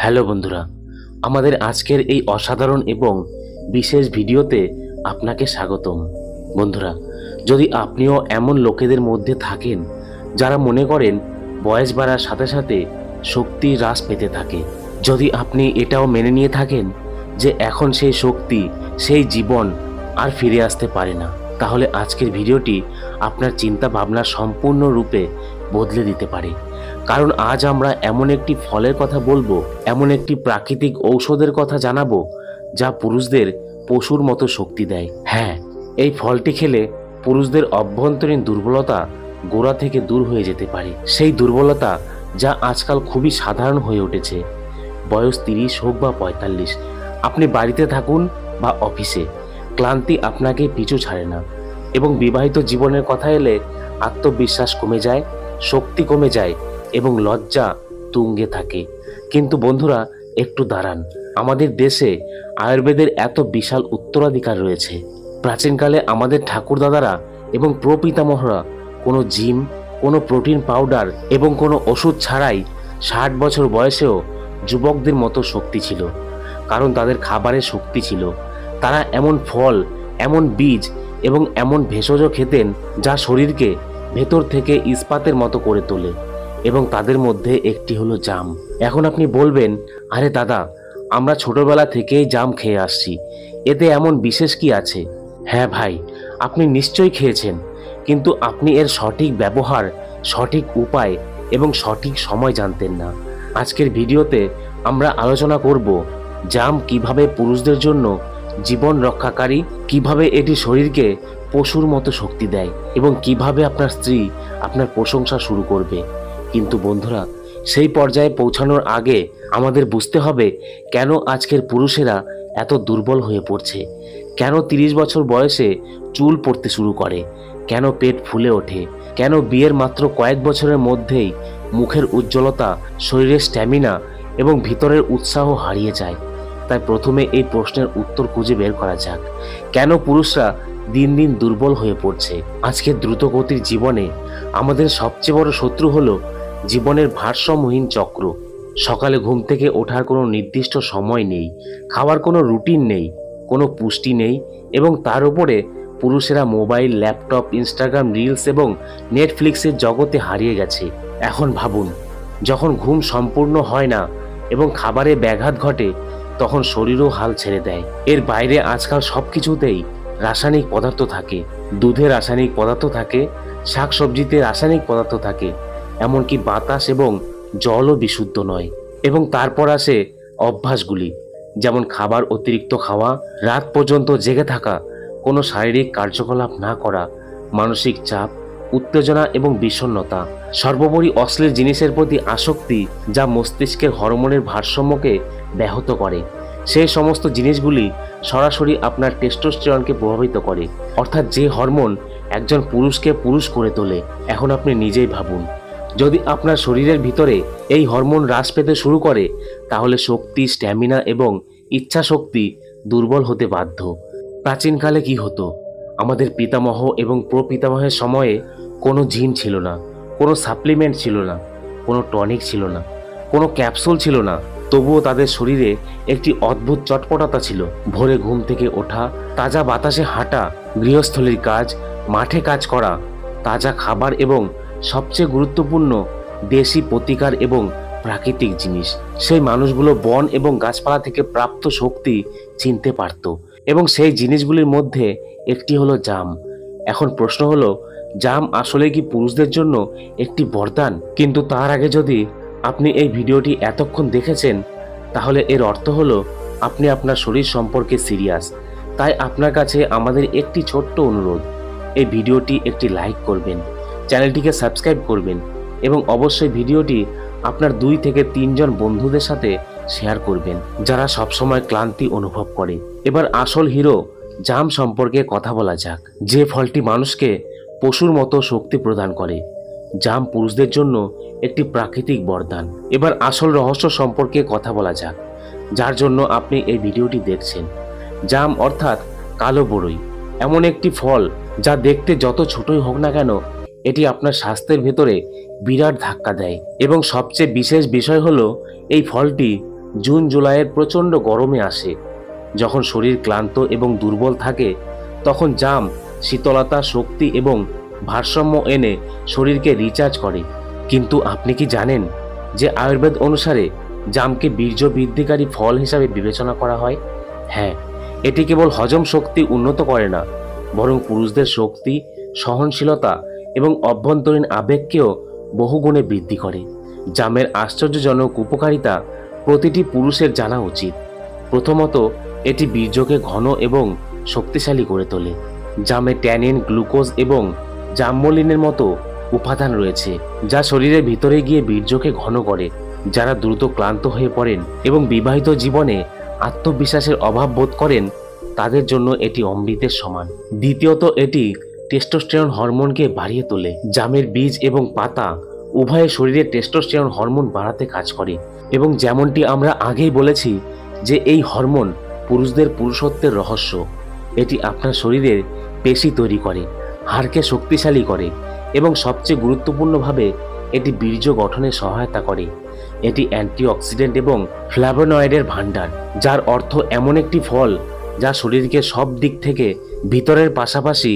Hello বন্ধুরা, আমাদের আজকের এই অসাধারণ এবং বিশেষ ভিডিওতে আপনাকে স্বাগতম। বন্ধুরা, যদি আপনিও এমন লোকেদের মধ্যে থাকেন যারা মনে করেন বয়স বাড়ার সাথে সাথে শক্তি হ্রাস পেতে থাকে, যদি আপনি এটাও মেনে নিয়ে থাকেন যে এখন সেই শক্তি, সেই জীবন আর ফিরে আসতে পারে না, তাহলে আজকের ভিডিওটি আপনার চিন্তা ভাবনা সম্পূর্ণরূপে বদলে দিতে পারে। কারণ আজ আমরা এমন একটি ফলের কথা বলবো, এমন একটি প্রাকৃতিক ঔষধের কথা জানাবো যা পুরুষদের পশুর মতো শক্তি দেয়। হ্যাঁ, এই ফলটি খেলে পুরুষদের অভ্যন্তরীণ দুর্বলতা গোড়া থেকে দূর হয়ে যেতে পারে। সেই দুর্বলতা যা আজকাল খুবই সাধারণ হয়ে উঠেছে। বয়স 30 হোক বা 45, আপনি বাড়িতে থাকুন বা অফিসে, ক্লান্তি আপনাকে পিছু ছাড়ে না এবং বিবাহিত জীবনের কথা এলে আত্মবিশ্বাস কমে যায়, শক্তি কমে যায় এবং লজ্জা তুঙ্গে থাকে। কিন্তু বন্ধুরা, একটু দাঁড়ান, আমাদের দেশে আয়ুর্বেদের এত বিশাল উত্তরাধিকার রয়েছে। প্রাচীনকালে আমাদের ঠাকুরদাদারা এবং প্রপিতামহরা কোনো জিম, কোনো প্রোটিন পাউডার এবং কোনো ওষুধ ছাড়াই 60 বছর বয়সেও যুবকদের মতো শক্তি ছিল। কারণ তাদের খাবারের শক্তি ছিল। তারা এমন ফল, এমন বীজ এবং এমন ভেষজ খেতেন যা শরীরকে ভেতর থেকে ইস্পাতের মতো করে তোলে। এবং তাদের মধ্যে একটি হলো জাম। এখন আপনি বলবেন, আরে দাদা, আমরা ছোটবেলা থেকেই জাম খেয়ে আসছি, এতে এমন বিশেষ কি আছে? হ্যাঁ ভাই, আপনি নিশ্চয়ই খেয়েছেন, কিন্তু আপনি এর সঠিক ব্যবহার, সঠিক উপায় এবং সঠিক সময় জানতেন না। আজকের ভিডিওতে আমরা আলোচনা করব জাম কিভাবে পুরুষদের জন্য জীবন রক্ষাকারী, কিভাবে এটি শরীরকে পশুর মতো শক্তি দেয় এবং কিভাবে আপনার স্ত্রী আপনার প্রশংসা শুরু করবে। কিন্তু বন্ধুরা, সেই পর্যায়ে পৌঁছানোর আগে আমাদের বুঝতে হবে কেন আজকের পুরুষেরা এত দুর্বল হয়ে পড়ছে, কেন 30 বছর বয়সে চুল পড়তে শুরু করে, কেন পেট ফুলে ওঠে, কেন বিয়ের মাত্র কয়েক বছরের মধ্যেই মুখের উজ্জ্বলতা, শরীরের স্ট্যামিনা এবং ভিতরের উৎসাহ হারিয়ে যায়। তাই প্রথমে এই প্রশ্নের উত্তর খুঁজে বের করা যাক, কেন পুরুষরা দিন দিন দুর্বল হয়ে পড়ছে। আজকের দ্রুতগতির জীবনে আমাদের সবচেয়ে বড় শত্রু হলো জীবনের ভারসাম্যহীন চক্র। সকালে ঘুম থেকে ওঠার কোনো নির্দিষ্ট সময় নেই, খাওয়ার কোনো রুটিন নেই, কোনো পুষ্টি নেই এবং তার উপরে পুরুষেরা মোবাইল, ল্যাপটপ, ইনস্টাগ্রাম রিলস এবং নেটফ্লিক্সের জগতে হারিয়ে গেছে। এখন ভাবুন, যখন ঘুম সম্পূর্ণ হয় না এবং খাবারে ব্যাঘাত ঘটে, তখন শরীরও হাল ছেড়ে দেয়। এর বাইরে আজকাল সব কিছুতেই রাসায়নিক পদার্থ থাকে। দুধে রাসায়নিক পদার্থ থাকে, শাকসবজিতে রাসায়নিক পদার্থ থাকে, এমনকি বাতাস এবং জলও বিশুদ্ধ নয়। এবং তারপর আসে অভ্যাসগুলি, যেমন খাবার অতিরিক্ত খাওয়া, রাত পর্যন্ত জেগে থাকা, কোনো শারীরিক কার্যকলাপ না করা, মানসিক চাপ, উত্তেজনা এবং বিষণ্ণতা, সর্বোপরি অশ্লীল জিনিসের প্রতি আসক্তি যা মস্তিষ্কের হরমোনের ভারসাম্যকে ব্যাহত করে। সেই সমস্ত জিনিসগুলি সরাসরি আপনার টেস্টোস্টেরনকে প্রভাবিত করে, অর্থাৎ যে হরমোন একজন পুরুষকে পুরুষ করে তোলে। এখন আপনি নিজেই ভাবুন, যদি আপনার শরীরের ভিতরে এই হরমোন হ্রাস পেতে শুরু করে, তাহলে শক্তি, স্ট্যামিনা এবং ইচ্ছা শক্তি দুর্বল হতে বাধ্য। প্রাচীনকালে কি হতো? আমাদের পিতামহ এবং প্রপিতামহের সময়ে কোনো জিম ছিল না, কোনো সাপ্লিমেন্ট ছিল না, কোনো টনিক ছিল না, কোনো ক্যাপসুল ছিল না। তবুও তাদের শরীরে একটি অদ্ভুত চটপটাতা ছিল। ভোরে ঘুম থেকে ওঠা, তাজা বাতাসে হাঁটা, গৃহস্থলীর কাজ, মাঠে কাজ করা, তাজা খাবার এবং সবচেয়ে গুরুত্বপূর্ণ দেশি প্রতিকার এবং প্রাকৃতিক জিনিস। সেই মানুষগুলো বন এবং গাছপালা থেকে প্রাপ্ত শক্তি চিনতে পারত এবং সেই জিনিসগুলির মধ্যে একটি হলো জাম। এখন প্রশ্ন হলো, জাম আসলে কি পুরুষদের জন্য একটি বরদান? কিন্তু তার আগে যদি আপনি এই ভিডিওটি এতক্ষণ দেখেছেন, তাহলে এর অর্থ হলো আপনি আপনার শরীর সম্পর্কে সিরিয়াস। তাই আপনার কাছে আমাদের একটি ছোট্ট অনুরোধ, এই ভিডিওটি একটি লাইক করবেন, চ্যানেলটিকে সাবস্ক্রাইব করবেন এবং অবশ্যই ভিডিওটি আপনার 2 থেকে 3 জন বন্ধুদের সাথে শেয়ার করবেন যারা সবসময় ক্লান্তি অনুভব করে। এবার আসল হিরো জাম সম্পর্কে কথা বলা যাক, যে ফলটি মানুষকে পশুর মতো শক্তি প্রদান করে। জাম পুরুষদের জন্য একটি প্রাকৃতিক বরদান। এবার আসল রহস্য সম্পর্কে কথা বলা যাক, যার জন্য আপনি এই ভিডিওটি দেখছেন। জাম অর্থাৎ কালো বড়ই এমন একটি ফল যা দেখতে যত ছোটই হোক না কেন, এটি আপনার স্বাস্থ্যের ভেতরে বিরাট ধাক্কা দেয়। এবং সবচেয়ে বিশেষ বিষয় হলো, এই ফলটি জুন জুলাইয়ের প্রচণ্ড গরমে আসে। যখন শরীর ক্লান্ত এবং দুর্বল থাকে তখন জাম শীতলতা, শক্তি এবং ভারসাম্য এনে শরীরকে রিচার্জ করে। কিন্তু আপনি কি জানেন যে আয়ুর্বেদ অনুসারে জামকে বীর্য বৃদ্ধিকারী ফল হিসাবে বিবেচনা করা হয়? হ্যাঁ, এটি কেবল হজম শক্তি উন্নত করে না, বরং পুরুষদের শক্তি, সহনশীলতা এবং অভ্যন্তরীণ আবেগকেও বহুগুণে বৃদ্ধি করে। জামের আশ্চর্যজনক উপকারিতা প্রতিটি পুরুষের জানা উচিত। প্রথমত, এটি বীর্যকে ঘন এবং শক্তিশালী করে তোলে। জামে ট্যানিন, গ্লুকোজ এবং জাম্বলিনের মতো উপাদান রয়েছে যা শরীরের ভিতরে গিয়ে বীর্যকে ঘন করে। যারা দ্রুত ক্লান্ত হয়ে পড়েন এবং বিবাহিত জীবনে আত্মবিশ্বাসের অভাব বোধ করেন তাদের জন্য এটি অমৃতের সমান। দ্বিতীয়ত, এটি টেস্টোস্টেরন হরমোনকে বাড়িয়ে তোলে। জামের বীজ এবং পাতা উভয়ে শরীরে টেস্টোস্টেরন হরমোন বাড়াতে কাজ করে এবং যেমনটি আমরা আগেই বলেছি যে এই হরমোন পুরুষদের পুরুষত্বের রহস্য। এটি আপনার শরীরের পেশি তৈরি করে, হাড়কে শক্তিশালী করে এবং সবচেয়ে গুরুত্বপূর্ণভাবে এটি বীর্য গঠনে সহায়তা করে। এটি অ্যান্টিঅক্সিডেন্ট এবং ফ্ল্যাভোনয়েডের ভাণ্ডার, যার অর্থ এমন একটি ফল যা শরীরকে সব দিক থেকে ভিতরের পাশাপাশি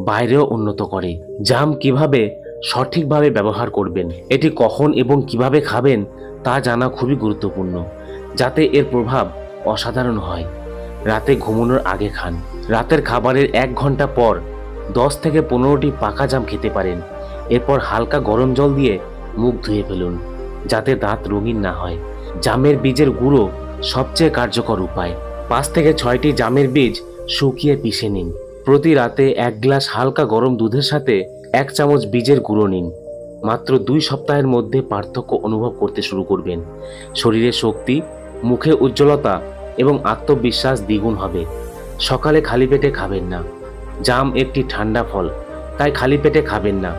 বাইরেও উন্নত করে। জাম কিভাবে সঠিকভাবে ব্যবহার করবেন, এটি কখন এবং কিভাবে খাবেন তা জানা খুবই গুরুত্বপূর্ণ, যাতে এর প্রভাব অসাধারণ হয়। রাতে ঘুমানোর আগে খান। রাতের খাবারের 1 ঘন্টা পর 10 থেকে 15টি পাকা জাম খেতে পারেন। এরপর হালকা গরম জল দিয়ে মুখ ধুয়ে ফেলুন যাতে দাঁত রঙিন না হয়। জামের বীজের গুঁড়ো সবচেয়ে কার্যকর উপায়। 5 থেকে 6টি জামের বীজ শুকিয়ে পিষে নিন। প্রতি রাতে 1 গ্লাস হালকা গরম দুধের সাথে 1 চামচ বীজের গুঁড়ো নিন। মাত্র 2 সপ্তাহের মধ্যে পার্থক্য অনুভব করতে শুরু করবেন। শরীরের শক্তি, মুখে উজ্জ্বলতা এবং আত্মবিশ্বাস দ্বিগুণ হবে। সকালে খালি পেটে খাবেন না। জাম একটি ঠান্ডা ফল, তাই খালি পেটে খাবেন না।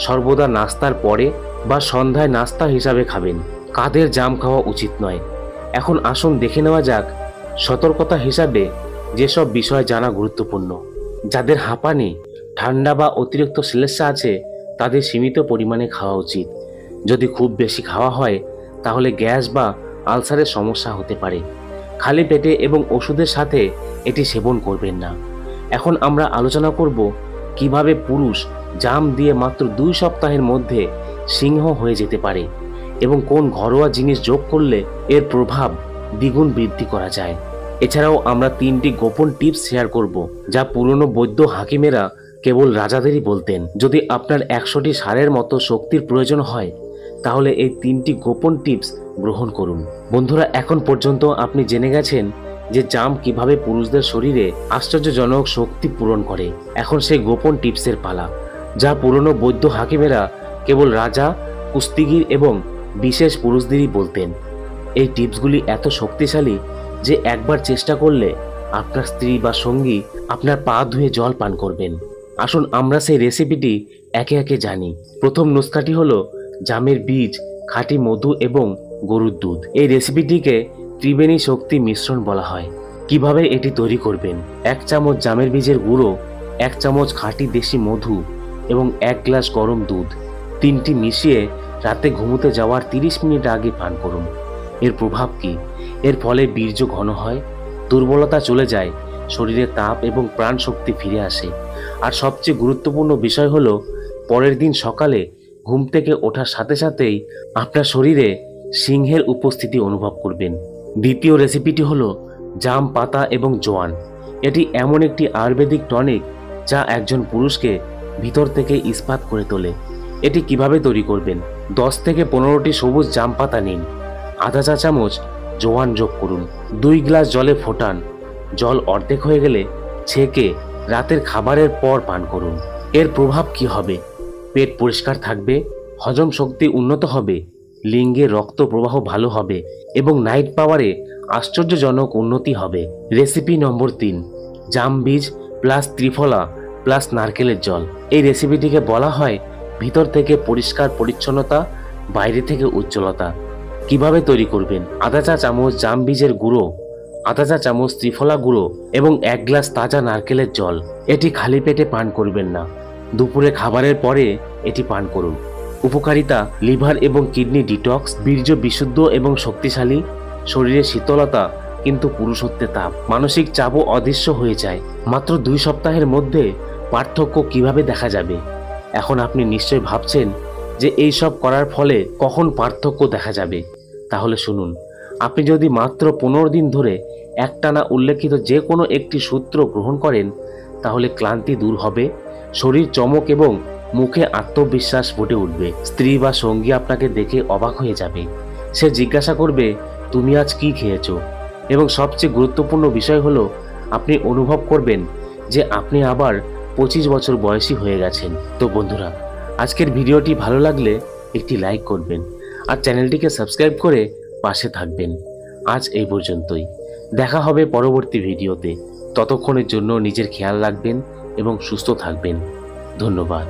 সর্বদা নাস্তার পরে বা সন্ধ্যায় নাস্তা হিসাবে খাবেন। কাদের জাম খাওয়া উচিত নয়? এখন আসুন দেখে নেওয়া যাক সতর্কতা হিসাবে যেসব বিষয় জানা গুরুত্বপূর্ণ। যাদের হাঁপানি, ঠান্ডা বা অতিরিক্ত শ্লেষ্মা আছে তাদের সীমিত পরিমাণে খাওয়া উচিত। যদি খুব বেশি খাওয়া হয় তাহলে গ্যাস বা আলসারের সমস্যা হতে পারে। খালি পেটে এবং ওষুধের সাথে এটি সেবন করবেন না। এখন আমরা আলোচনা করব কিভাবে পুরুষ জাম দিয়ে মাত্র 2 সপ্তাহের মধ্যে সিংহ হয়ে যেতে পারে এবং কোন ঘরোয়া জিনিস যোগ করলে এর প্রভাব দ্বিগুণ বৃদ্ধি করা যায়। এছাড়াও আমরা 3টি গোপন টিপস শেয়ার করব যা পুরনো বৈদ্য হাকিমেরা কেবল রাজাদেরই বলতেন। যদি আপনার 100টি ষাঁড়ের মতো শক্তির প্রয়োজন হয় তাহলে এই 3টি গোপন টিপস গ্রহণ করুন। বন্ধুরা, এখন পর্যন্ত আপনি জেনে গেছেন যে জাম কিভাবে পুরুষদের শরীরে আশ্চর্যজনক শক্তি পূরণ করে। এখন সেই গোপন টিপসের পালা যা পুরনো বৈদ্য হাকিমেরা কেবল রাজা, কুস্তিগীর এবং বিশেষ পুরুষদেরই বলতেন। এই টিপসগুলি এত শক্তিশালী যে একবার চেষ্টা করলে আপনার স্ত্রী বা সঙ্গী আপনার পা ধুয়ে জল পান করবেন। আসুন আমরা সেই রেসিপিটি একে একে জানি। প্রথম নুস্খাটি হলো জামের বীজ, খাঁটি মধু এবং গরুর দুধ। এই রেসিপিটিকে ত্রিবেণী শক্তি মিশ্রণ বলা হয়। কিভাবে এটি তৈরি করবেন? 1 চামচ জামের বীজের গুঁড়ো, 1 চামচ খাঁটি দেশি মধু এবং 1 গ্লাস গরম দুধ, 3টি মিশিয়ে রাতে ঘুমোতে যাওয়ার 30 মিনিট আগে পান করুন। এর প্রভাব কি? এর ফলে বীর্য ঘন হয়, দুর্বলতা চলে যায়, শরীরে তাপ এবং প্রাণ শক্তি ফিরে আসে। আর সবচেয়ে গুরুত্বপূর্ণ বিষয় হলো পরের দিন সকালে ঘুম থেকে ওঠার সাথে সাথেই আপনার শরীরে সিংহের উপস্থিতি অনুভব করবেন। দ্বিতীয় রেসিপিটি হলো জাম পাতা এবং জোয়ান। এটি এমন একটি আয়ুর্বেদিক টনিক যা একজন পুরুষকে ভিতর থেকে ইস্পাত করে তোলে। এটি কিভাবে তৈরি করবেন? 10 থেকে 15টি সবুজ জাম পাতা নিন, আধা চা চামচ জোয়ান যোগ করুন, 2 গ্লাস জলে ফোটান। জল অর্ধেক হয়ে গেলে ছেঁকে রাতের খাবারের পর পান করুন। এর প্রভাব কি হবে? পেট পরিষ্কার থাকবে, হজম শক্তি উন্নত হবে, লিঙ্গে রক্ত প্রবাহ ভালো হবে এবং নাইট পাওয়ারে আশ্চর্যজনক উন্নতি হবে। রেসিপি নম্বর 3, জাম বীজ প্লাস ত্রিফলা প্লাস নারকেলের জল। এই রেসিপিটিকে বলা হয় ভিতর থেকে পরিষ্কার পরিচ্ছন্নতা, বাইরে থেকে উজ্জ্বলতা। কিভাবে তৈরি করবেন? আধা চা চামচ জাম বীজের গুঁড়ো, আধা চা চামচ ত্রিফলা গুঁড়ো এবং 1 গ্লাস তাজা নারকেলের জল। এটি খালি পেটে পান করবেন না, দুপুরে খাবারের পরে এটি পান করুন। উপকারিতা: লিভার এবং কিডনি ডিটক্স, বীর্য বিশুদ্ধ এবং শক্তিশালী, শরীরে শীতলতা কিন্তু পুরুষত্বের তাপ, মানসিক চাপও অদৃশ্য হয়ে যায়। মাত্র 2 সপ্তাহের মধ্যে পার্থক্য কিভাবে দেখা যাবে? এখন আপনি নিশ্চয়ই ভাবছেন যে এই সব করার ফলে কখন পার্থক্য দেখা যাবে। তাহলে শুনুন, আপনি যদি মাত্র 15 দিন ধরে একটানা উল্লেখিত যে কোনো একটি সূত্র গ্রহণ করেন, তাহলে ক্লান্তি দূর হবে, শরীর চমক এবং মুখে আত্মবিশ্বাস ফুটে উঠবে। স্ত্রী বা সঙ্গী আপনাকে দেখে অবাক হয়ে যাবে। সে জিজ্ঞাসা করবে, তুমি আজ কি খেয়েছো? এবং সবচেয়ে গুরুত্বপূর্ণ বিষয় হলো, আপনি অনুভব করবেন যে আপনি আবার 25 বছর বয়সী হয়ে গেছেন। তো বন্ধুরা, আজকের ভিডিওটি ভালো লাগলে একটি লাইক করবেন আর চ্যানেলটিকে সাবস্ক্রাইব করে পাশে থাকবেন। আজ এই পর্যন্তই। দেখা হবে পরবর্তী ভিডিওতে। ততক্ষণের জন্য নিজের খেয়াল রাখবেন এবং সুস্থ থাকবেন। ধন্যবাদ।